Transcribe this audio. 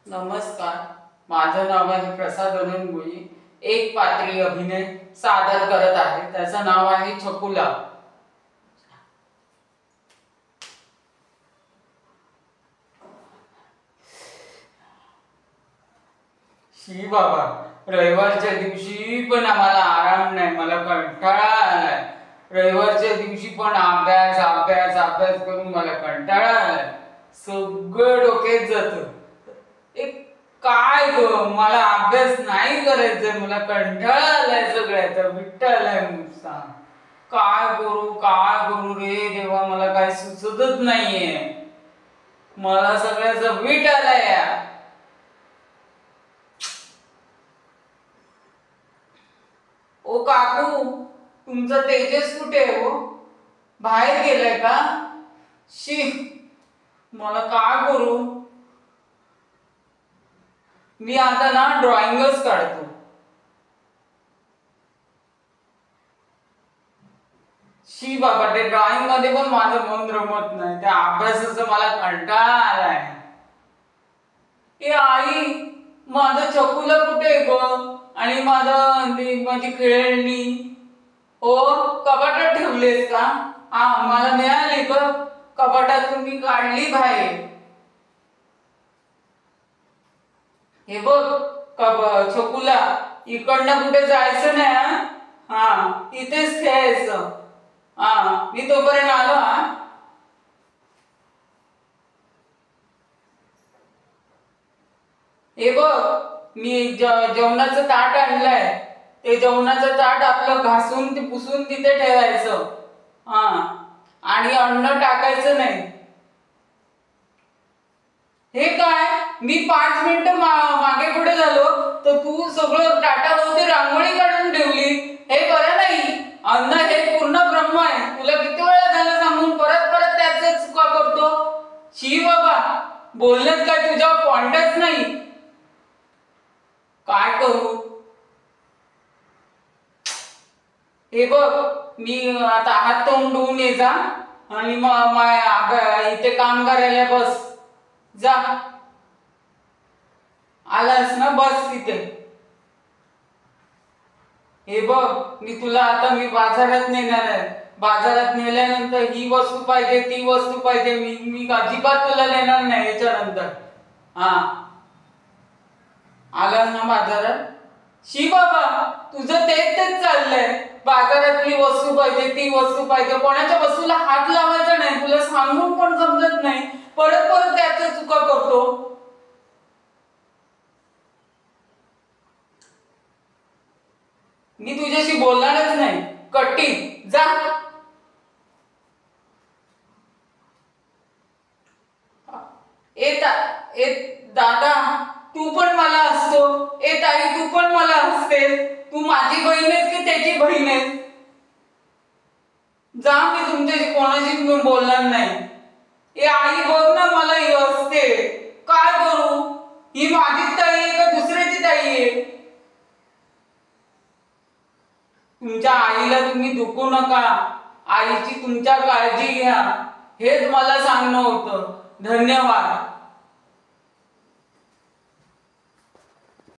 नमस्कार, माझं नाव आहे प्रसाद अनंतमुळी. एक पात्री अभिनय सादर करत आहे. त्याचं नाव आहे छकुला. शी बाबा, रविवारच्या दिवशी पण आम्हाला आराम नाही. मला कंटाळा आलाय. रविवारच्या दिवशी पण अभ्यास अभ्यास अभ्यास करून मला कंटाळा आलाय. सगळं डोक्यात जातं. एक काय ग, मला अभ्यास नाही करायचंय. मला कंटाळा आलाय सगळ्याचा. विठ्ठलाय नुसता. काय करू रे देवा, मला काय सुचतच नाहीये. मला सगळ्याचा वीट आलाय यार. ओ काकू, तुमचा तेजस कुठे आहे हो? बाहेर गेलाय का? शी, मला काय करू. मी आता ना ड्रॉइंगच काढतो. शी बाबा, ते ड्रॉइंग मध्ये पण माझं मन रमत नाही. त्या अभ्यासाचा मला कंटाळा आलाय. ए आई, माझं छकुला कुठे आहे ग? आणि माझी खेळणी हो कपाटात ठेवलीस का? मला मिळाली ग. कपाटातून मी काढली बाहेर. हे बघ छकुला, इकडनं कुठे जायचं नाही. इथेच खेळायचं. मी तोपर्यंत आलो. हे बघ, मी जेवणाचं ताट आणलंय. ते जेवणाचं ताट आपलं घासून ते पुसून तिथे ठेवायचं. आणि अन्न टाकायचं नाही. हे काय, मी 5 मिनिटं मागे पुढे झालो तर तू सगळं ताटाभोवती रांगोळी काढून ठेवली. हे बरं नाही. अन्न हे पूर्ण ब्रह्म आहे. तुला किती वेळा झालं सांगून, परत परत त्याच चुका करतो. शी बाबा, बोलण्यात काय तुझ्यावर पॉइंटच नाही. काय करू. हे बघ, मी आता हात तोंड धुवून ये जा. आणि इथे काम करायला बस. जा, आलास ना, बस तिथे. हे बघ, मी बाजारात नेणार आहे. बाजारात नेल्यानंतर ही वस्तू पाहिजे, ती वस्तू पाहिजे. मी अजिबात तुला नेणार नाही याच्यानंतर. आलास ना बाजारात. शी बाबा, तुझं तेच चाललंय. बाजारातली वस्तू पाहिजे, ती वस्तू पाहिजे. कोणाच्या वस्तूला हात लावायचा नाही. तुला सांगून पण समजत नाही. परत परत त्याच्या चुका करतो. मी तुझ्याशी बोलणारच नाही. कट्टी, जा. दादा, तू पण मला हसतो. ताई, तू पण मला हसते. तू माझी बहीण आहेस की त्याची बहीण आहेस? जा, मी तुमच्याशी कोणाशी बोलणार नाही. आई बघ ना, मला ही हसते. काय करू. ही माझीच ताई आहे का दुसऱ्याची ताई आहे? तुमच्या आईला तुम्ही दुखवू नका. आईची तुमच्या काळजी घ्या. हेच मला सांगणं होतं. धन्यवाद.